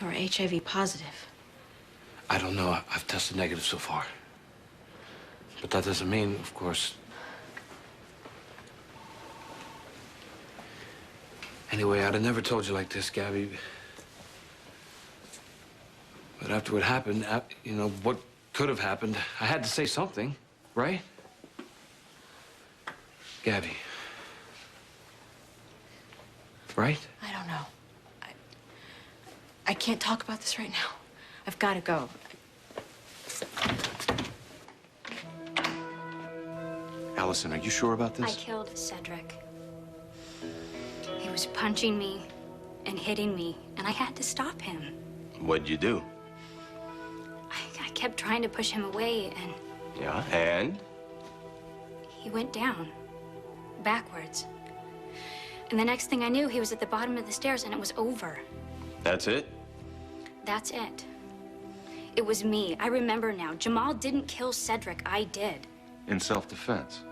You're HIV positive. I don't know. I've tested negative so far. But that doesn't mean, of course... Anyway, I'd have never told you like this, Gabby. But after what happened, you know, what could have happened, I had to say something, right? Gabby. Right? I don't know. I can't talk about this right now. I've got to go. Allison, are you sure about this? I killed Cedric. He was punching me and hitting me, and I had to stop him. What'd you do? I kept trying to push him away, and... Yeah, and? He went down, backwards. And the next thing I knew, he was at the bottom of the stairs, and it was over. That's it? That's it. It was me. I remember now. Jamal didn't kill Cedric. I did. In self-defense.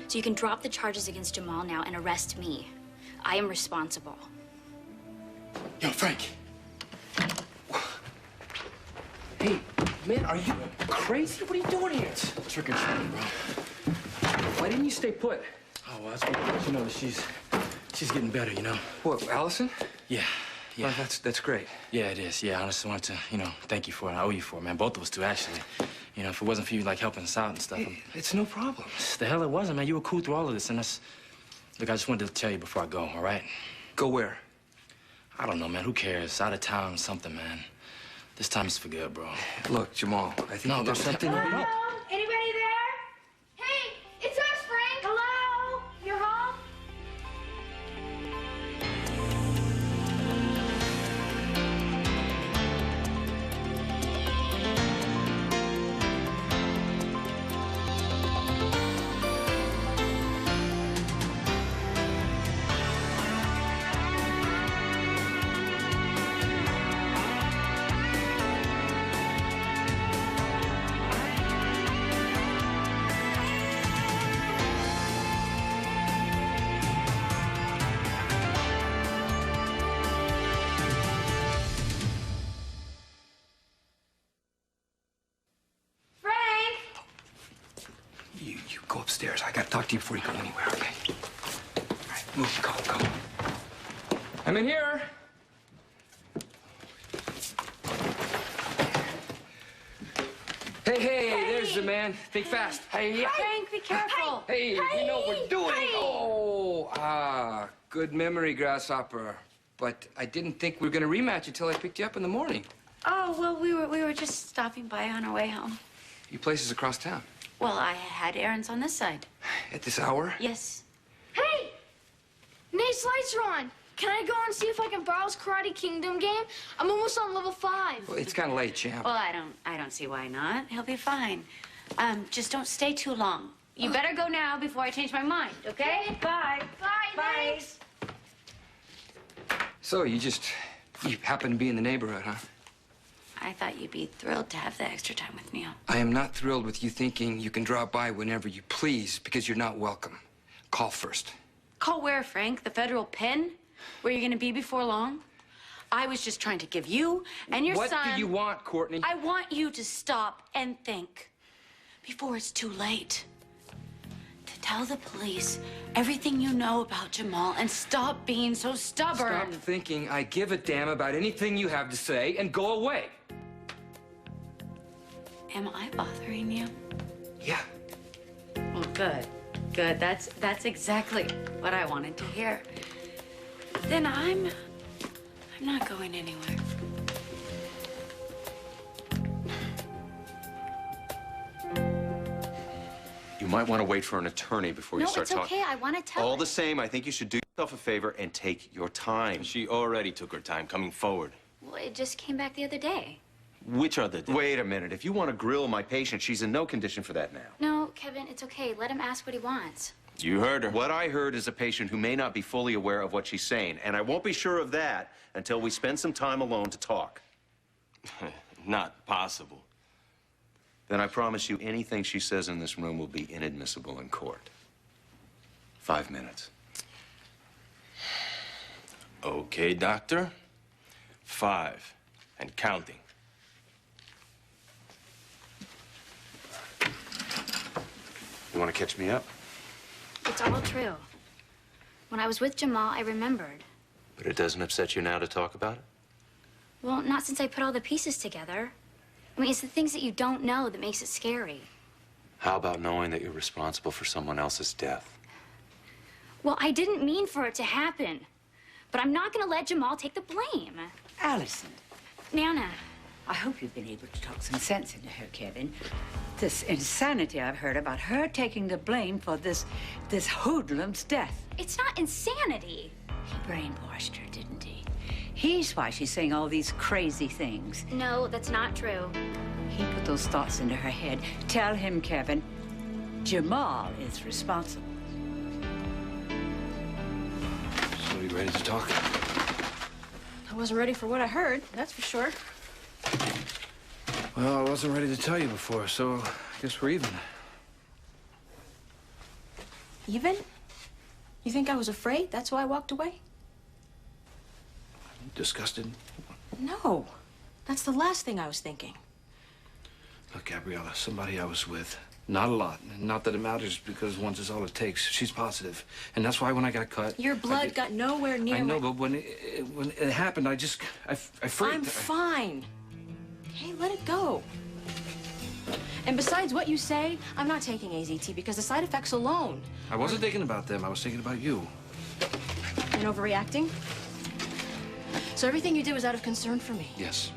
So you can drop the charges against Jamal now and arrest me. I am responsible. Yo, Frank. Hey, man, are you crazy? What are you doing here? It's trick or treating, bro. Why didn't you stay put? Oh, well, that's because, you know, she's getting better, you know? What, Allison? Yeah. Yeah. Well, that's great. Yeah, it is. Yeah, I just wanted to, you know, thank you for it. I owe you for it, man. Both of us do, actually. You know, if it wasn't for you, like, helping us out and stuff. Hey, it's no problem. The hell it wasn't, man. You were cool through all of this, and that's... Look, I just wanted to tell you before I go, all right? Go where? I don't know, man. Who cares? Out of town, something, man. This time it's for good, bro. Look, Jamal, I think there's something... Hello? Anybody there? Hey, it's us, Frank. Hello? You're home? You go upstairs. I gotta talk to you before you go anywhere, okay? All right, move, go. I'm in here. Hey, there's the man. Think fast. Hey, Frank, be careful. hey, you know what we're doing. Oh, good memory, Grasshopper. But I didn't think we were gonna rematch until I picked you up in the morning. Oh, well, we were just stopping by on our way home. Your place is across town. Well, I had errands on this side. At this hour? Yes. Hey! Nate's lights are on. Can I go and see if I can borrow his Karate Kingdom game? I'm almost on level 5. Well, it's kind of late, champ. Well, I don't see why not. He'll be fine. Just don't stay too long. You better go now before I change my mind, okay? Bye. Bye, thanks. So, you happen to be in the neighborhood, huh? I thought you'd be thrilled to have the extra time with Neil. I am not thrilled with you thinking you can drop by whenever you please because you're not welcome. Call first. Call where, Frank? The federal pen? Where you're gonna be before long? I was just trying to give you and your son... What do you want, Courtney? I want you to stop and think before it's too late. To tell the police everything you know about Jamal and stop being so stubborn. Stop thinking I give a damn about anything you have to say and go away. Am I bothering you? Yeah. Well, good. Good. That's exactly what I wanted to hear. Then I'm not going anywhere. You might want to wait for an attorney before you start talking. No, it's okay. I want to tell All her. the same, I think you should do yourself a favor and take your time. She already took her time coming forward. Well, it just came back the other day. Which other day? Wait a minute. If you want to grill my patient, she's in no condition for that now. No, Kevin, it's okay. Let him ask what he wants. You heard her. What I heard is a patient who may not be fully aware of what she's saying, and I won't be sure of that until we spend some time alone to talk. Not possible. Then I promise you anything she says in this room will be inadmissible in court. 5 minutes. Okay, doctor. 5 And counting. You want to catch me up? It's all true. When I was with Jamal, I remembered. But it doesn't upset you now to talk about it? Well, not since I put all the pieces together. I mean, it's the things that you don't know that makes it scary. How about knowing that you're responsible for someone else's death? Well, I didn't mean for it to happen. But I'm not gonna let Jamal take the blame. Allison, Nana. I hope you've been able to talk some sense into her, Kevin. This insanity I've heard about her taking the blame for this hoodlum's death. It's not insanity. He brainwashed her, didn't he? He's why she's saying all these crazy things. No, that's not true. He put those thoughts into her head. Tell him, Kevin, Jamal is responsible. So you ready to talk? I wasn't ready for what I heard, that's for sure. Well, I wasn't ready to tell you before, so I guess we're even. Even? You think I was afraid? That's why I walked away? Disgusted? No. That's the last thing I was thinking. Look, Gabriella, somebody I was with. Not a lot. Not that it matters, because once is all it takes. She's positive. And that's why when I got cut... Your blood got nowhere near I know, but when it happened, I freaked. I'm fine. Okay, let it go. And besides what you say, I'm not taking AZT because the side effects alone. I wasn't thinking about them. I was thinking about you. And overreacting? So everything you did was out of concern for me? Yes.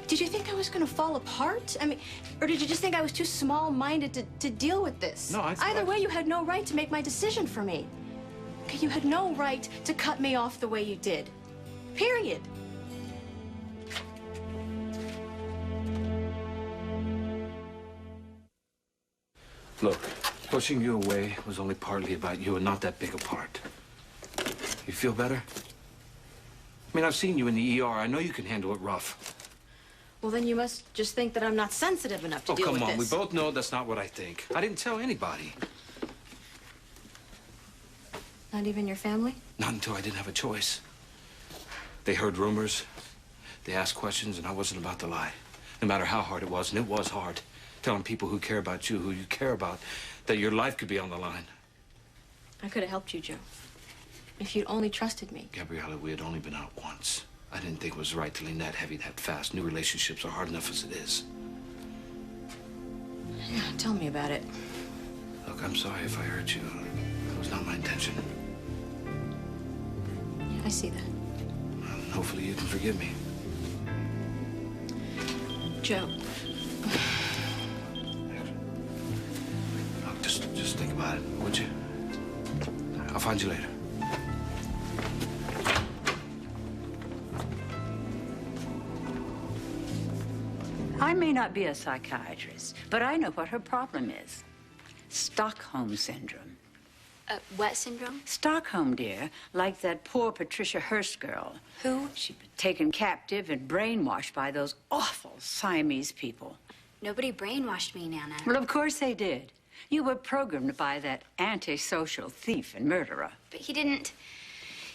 Did you think I was gonna fall apart? I mean, or did you just think I was too small-minded to deal with this? No, Either way, you had no right to make my decision for me. Okay, you had no right to cut me off the way you did. Period. Look, pushing you away was only partly about you and not that big a part. You feel better? I mean, I've seen you in the ER. I know you can handle it rough. Well, then you must just think that I'm not sensitive enough to deal with this. Oh, come on. this. We both know that's not what I think. I didn't tell anybody. Not even your family? Not until I didn't have a choice. They heard rumors. They asked questions, and I wasn't about to lie. No matter how hard it was, and it was hard. Telling people who care about you, who you care about, that your life could be on the line. I could have helped you, Joe. If you'd only trusted me. Gabriella, we had only been out once. I didn't think it was right to lean that heavy that fast. New relationships are hard enough as it is. Yeah, tell me about it. Look, I'm sorry if I hurt you. That was not my intention. Yeah, I see that. And hopefully you can forgive me. Joe. Look, just think about it, would you? I'll find you later. I may not be a psychiatrist, but I know what her problem is. Stockholm Syndrome. What syndrome? Stockholm, dear, like that poor Patricia Hearst girl. Who? She'd been taken captive and brainwashed by those awful Siamese people. Nobody brainwashed me, Nana. Well, of course they did. You were programmed by that antisocial thief and murderer. But he didn't...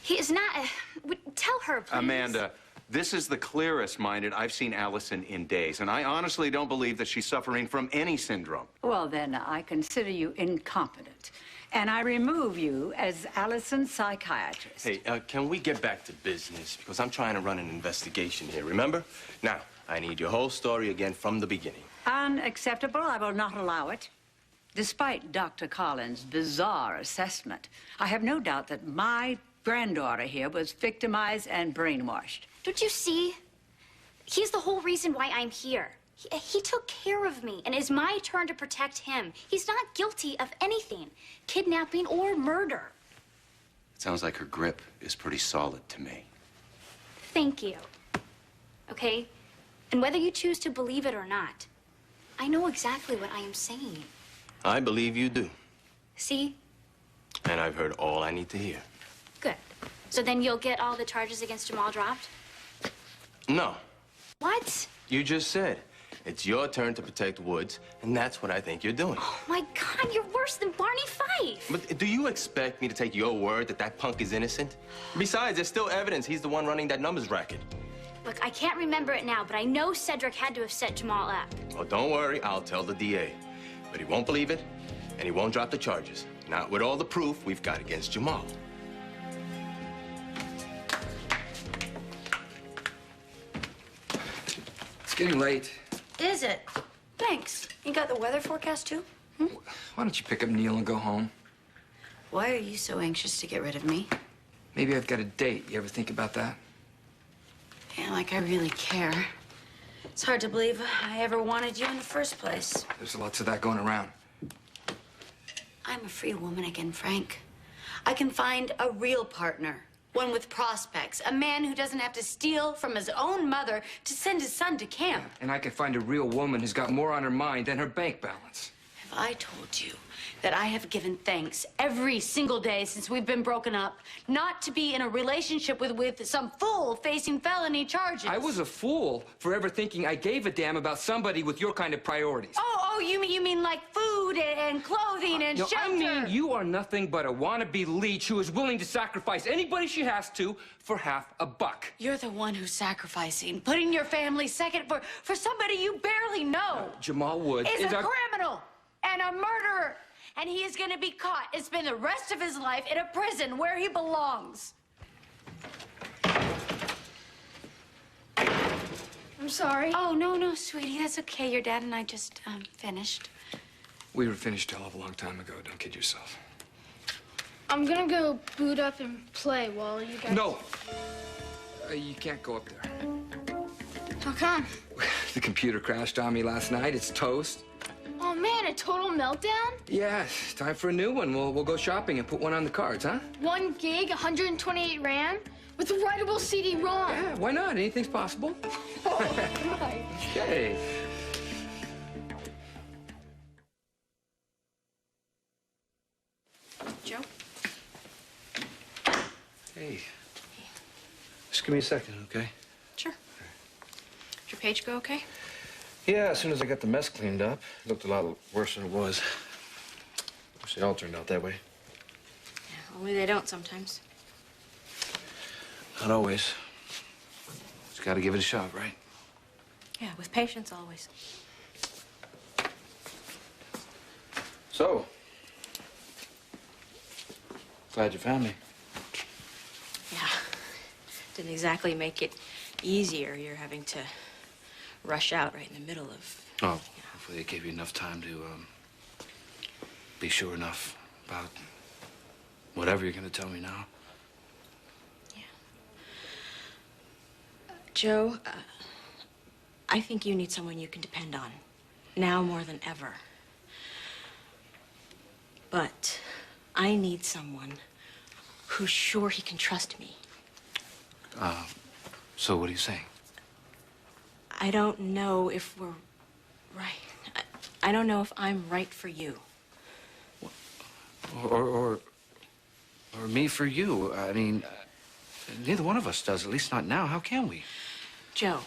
He is not... Tell her, please. Amanda, this is the clearest-minded I've seen Allison in days, and I honestly don't believe that she's suffering from any syndrome. Well, then, I consider you incompetent. And I remove you as Allison's psychiatrist. Hey, can we get back to business? Because I'm trying to run an investigation here, remember? Now, I need your whole story again from the beginning. Unacceptable. I will not allow it. Despite Dr. Collins' bizarre assessment, I have no doubt that my granddaughter here was victimized and brainwashed. Don't you see? He's the whole reason why I'm here. He took care of me, and it's my turn to protect him. He's not guilty of anything, kidnapping or murder. It sounds like her grip is pretty solid to me. Thank you. Okay? And whether you choose to believe it or not, I know exactly what I am saying. I believe you do. See? And I've heard all I need to hear. Good. So then you'll get all the charges against Jamal dropped? No. What? You just said it's your turn to protect Woods, and that's what I think you're doing. Oh, my God, you're worse than Barney Fife. But do you expect me to take your word that that punk is innocent? Besides, there's still evidence he's the one running that numbers racket. Look, I can't remember it now, but I know Cedric had to have set Jamal up. Oh, don't worry, I'll tell the DA. But he won't believe it, and he won't drop the charges. Not with all the proof we've got against Jamal. It's getting late. Is it? Thanks. You got the weather forecast too? Why don't you pick up Neil and go home? Why are you so anxious to get rid of me? Maybe I've got a date. You ever think about that? Yeah, like I really care. It's hard to believe I ever wanted you in the first place. There's lots of that going around. I'm a free woman again, Frank. I can find a real partner. One with prospects. A man who doesn't have to steal from his own mother to send his son to camp. And I can find a real woman who's got more on her mind than her bank balance. Have I told you that I have given thanks every single day since we've been broken up not to be in a relationship with some fool facing felony charges? I was a fool for ever thinking I gave a damn about somebody with your kind of priorities. Oh, you mean like food and clothing and No, shelter? I mean you are nothing but a wannabe leech who is willing to sacrifice anybody she has to for $50. You're the one who's sacrificing, putting your family second for somebody you barely know. Jamal Woods is a criminal and a murderer. And he is going to be caught and spend the rest of his life in a prison where he belongs. I'm sorry. Oh, no, sweetie. That's okay. Your dad and I just finished. We were finished a hell of a long time ago. Don't kid yourself. I'm gonna go boot up and play while you guys... No! You can't go up there. How come? The computer crashed on me last night. It's toast. Oh, man, a total meltdown? Yeah, time for a new one. We'll go shopping and put one on the cards, huh? 1 gig, 128 RAM, with a writable CD-ROM. Yeah, why not? Anything's possible. Oh, my. Okay. Joe? Hey. Just give me a second, okay? Sure. Did your page go okay? Yeah, as soon as I got the mess cleaned up, it looked a lot worse than it was. Wish they all turned out that way. Yeah, only they don't sometimes. Not always. Just gotta give it a shot, right? Yeah, with patience always. So, glad you found me. Yeah. Didn't exactly make it easier. You're having to rush out right in the middle of... Oh, hopefully it gave you enough time to, be sure enough about whatever you're gonna tell me now. Yeah. Joe, I think you need someone you can depend on. Now more than ever. But I need someone who's sure he can trust me. So what are you saying? I don't know if we're right. I don't know if I'm right for you. Or me for you. I mean, neither one of us does, at least not now. How can we? Joe.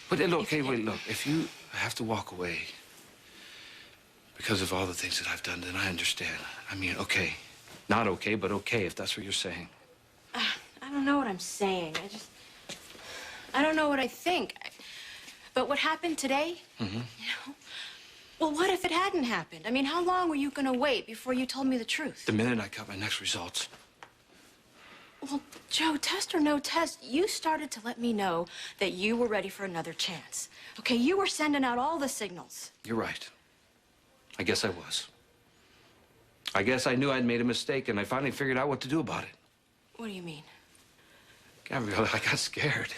But look, okay, wait, look. If you have to walk away because of all the things that I've done, then I understand. I mean, okay. Not okay, but okay, if that's what you're saying. I don't know what I'm saying. I don't know what I think. But what happened today, you know, well, what if it hadn't happened? I mean, how long were you going to wait before you told me the truth? The minute I got my next results. Well, Joe, test or no test, you started to let me know that you were ready for another chance. Okay, you were sending out all the signals. You're right. I guess I was. I guess I knew I'd made a mistake, and I finally figured out what to do about it. What do you mean? Gabrielle, I got scared.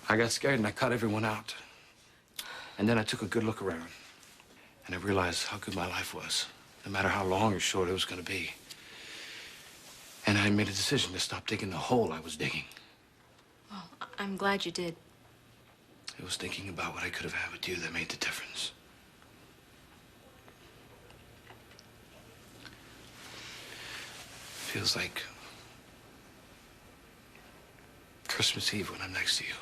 I got scared and I cut everyone out. And then I took a good look around. And I realized how good my life was, no matter how long or short it was going to be. And I made a decision to stop digging the hole I was digging. Well, I'm glad you did. It was thinking about what I could have had with you that made the difference. Feels like Christmas Eve when I'm next to you.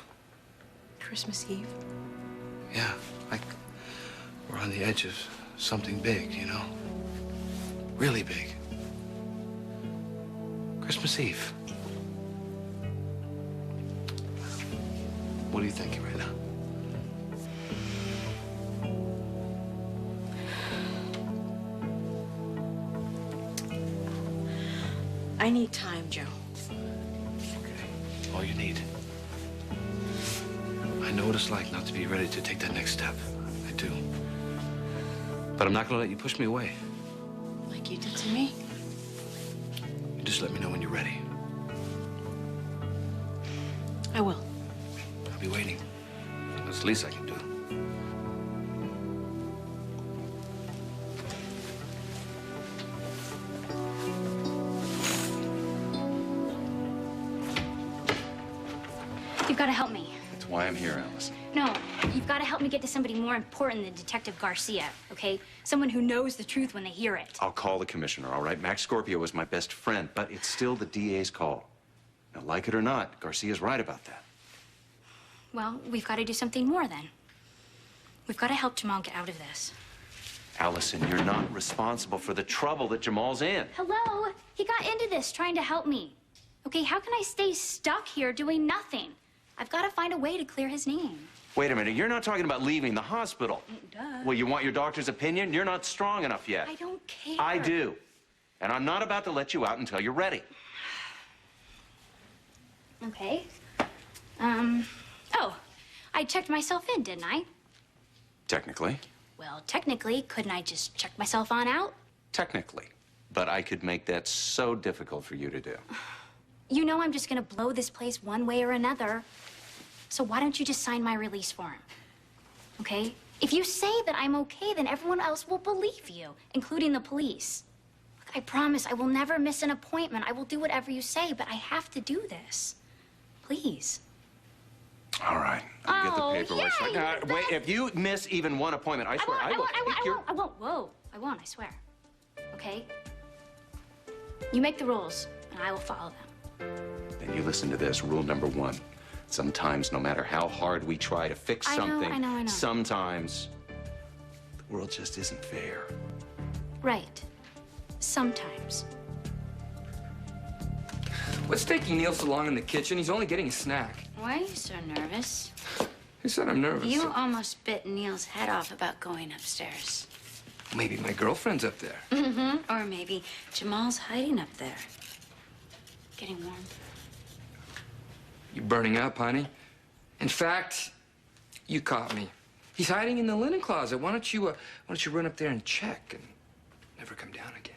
Christmas Eve? Yeah, like we're on the edge of something big, you know? Really big. Christmas Eve. What are you thinking right now? I need time, Joe. Okay. All you need. I know what it's like not to be ready to take that next step. I do. But I'm not gonna let you push me away. Like you did to me? You just let me know when you're ready. I will. I'll be waiting. That's the least I can do. You've got to help me. That's why I'm here, Allison. No, you've got to help me get to somebody more important than Detective Garcia, okay? Someone who knows the truth when they hear it. I'll call the commissioner, all right? Max Scorpio was my best friend, but it's still the DA's call. Now, like it or not, Garcia's right about that. Well, we've got to do something more then. We've got to help Jamal get out of this. Allison, you're not responsible for the trouble that Jamal's in. Hello? He got into this trying to help me. Okay, how can I stay stuck here doing nothing? I've got to find a way to clear his name. Wait a minute, you're not talking about leaving the hospital. Duh. Well, you want your doctor's opinion? You're not strong enough yet. I don't care. I do. And I'm not about to let you out until you're ready. Okay. Oh, I checked myself in, didn't I? Technically. Well, technically, couldn't I just check myself on out? Technically. But I could make that so difficult for you to do. You know I'm just gonna blow this place one way or another. So why don't you just sign my release form? Okay? If you say that I'm okay, then everyone else will believe you, including the police. Look, I promise I will never miss an appointment. I will do whatever you say, but I have to do this. Please. All right. I'll Oh, get the paperwork. yay, Now, you're wait, the if you miss even one appointment, I swear I will kick your... I won't. Whoa, I won't, I swear. Okay? You make the rules, and I will follow them. Then you listen to this. Rule number 1. Sometimes, no matter how hard we try to fix something, I know. sometimes the world just isn't fair. Right. Sometimes. What's taking Neil so long in the kitchen? He's only getting a snack. Why are you so nervous? Who said I'm nervous? You almost bit Neil's head off about going upstairs. Maybe my girlfriend's up there. Mm-hmm. Or maybe Jamal's hiding up there. Getting warm. You're burning up, honey. In fact, you caught me. He's hiding in the linen closet. Why don't you run up there and check and never come down again?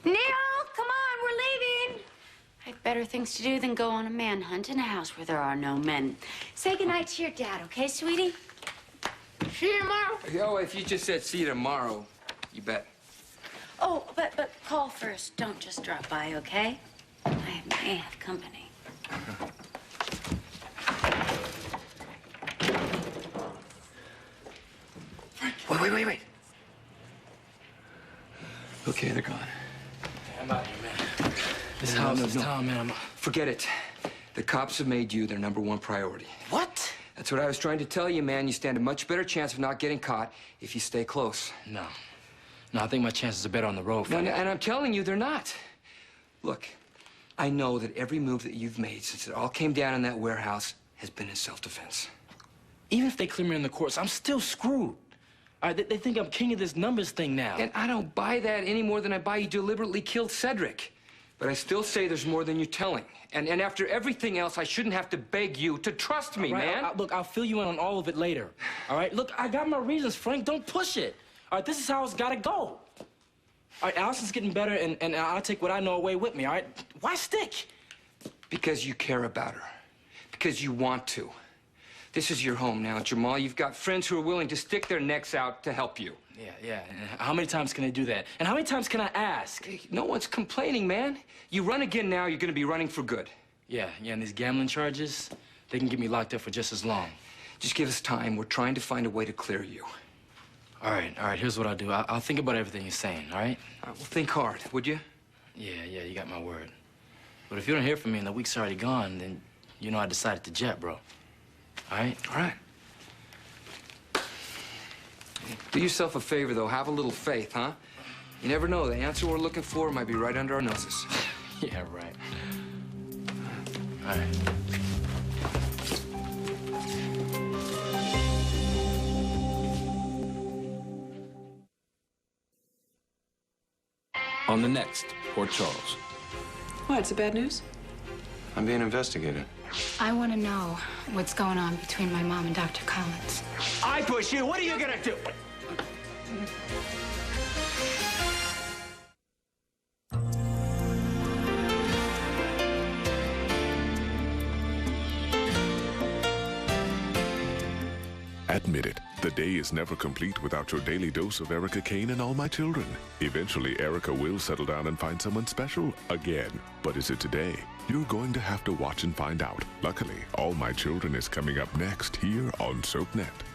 Neil, come on, we're leaving. I've better things to do than go on a manhunt in a house where there are no men. Say goodnight to your dad, okay, sweetie? See you tomorrow. Oh, if you just said see you tomorrow, you bet. Oh, but call first. Don't just drop by, okay? I may have company. Wait. Okay, they're gone. I'm out here, man. This house, this town, man, Forget it. The cops have made you their #1 priority. What? That's what I was trying to tell you, man. You stand a much better chance of not getting caught if you stay close. No, I think my chances are better on the road, No, Frank. and I'm telling you, they're not. Look, I know that every move that you've made since it all came down in that warehouse has been in self-defense. Even if they clear me in the courts, I'm still screwed. All right, they think I'm king of this numbers thing now. And I don't buy that any more than I buy you deliberately killed Cedric. But I still say there's more than you're telling. And after everything else, I shouldn't have to beg you to trust me, All right, man. Look, I'll fill you in on all of it later. All right? Look, I got my reasons, Frank. Don't push it. All right, this is how it's got to go. All right, Allison's getting better, and I'll take what I know away with me, all right? Why stick? Because you care about her. Because you want to. This is your home now, Jamal. You've got friends who are willing to stick their necks out to help you. Yeah. And how many times can I do that? And how many times can I ask? Hey, no one's complaining, man. You run again now, you're going to be running for good. Yeah, and these gambling charges, they can get me locked up for just as long. Just give us time. We're trying to find a way to clear you. All right, here's what I'll do. I'll think about everything you're saying, all right? All right, well, think hard, would you? Yeah, you got my word. But if you don't hear from me and the week's already gone, then you know I decided to jet, bro. All right? All right. Do yourself a favor, though. Have a little faith, huh? You never know. The answer we're looking for might be right under our noses. Yeah, right. All right. On the next Port Charles. What, it's the bad news? I'm being investigated. I want to know what's going on between my mom and Dr. Collins. I push you. What are you gonna do? Admit it, the day is never complete without your daily dose of Erica Kane and All My Children. Eventually, Erica will settle down and find someone special again. But is it today? You're going to have to watch and find out. Luckily, All My Children is coming up next here on SoapNet.